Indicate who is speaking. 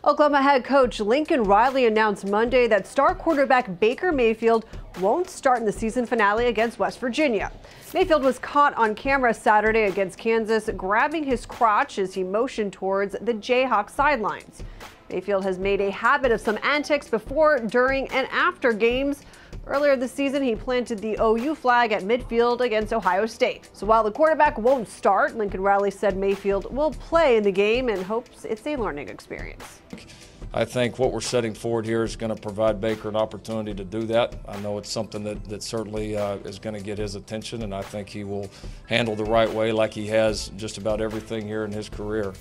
Speaker 1: Oklahoma head coach Lincoln Riley announced Monday that star quarterback Baker Mayfield won't start in the season finale against West Virginia. Mayfield was caught on camera Saturday against Kansas grabbing his crotch as he motioned towards the Jayhawk sidelines. Mayfield has made a habit of some antics before, during, and after games. Earlier this season, he planted the OU flag at midfield against Ohio State. So while the quarterback won't start, Lincoln Riley said Mayfield will play in the game and hopes it's a learning experience.
Speaker 2: I think what we're setting forward here is going to provide Baker an opportunity to do that. I know it's something that certainly is going to get his attention, and I think he will handle the right way like he has just about everything here in his career.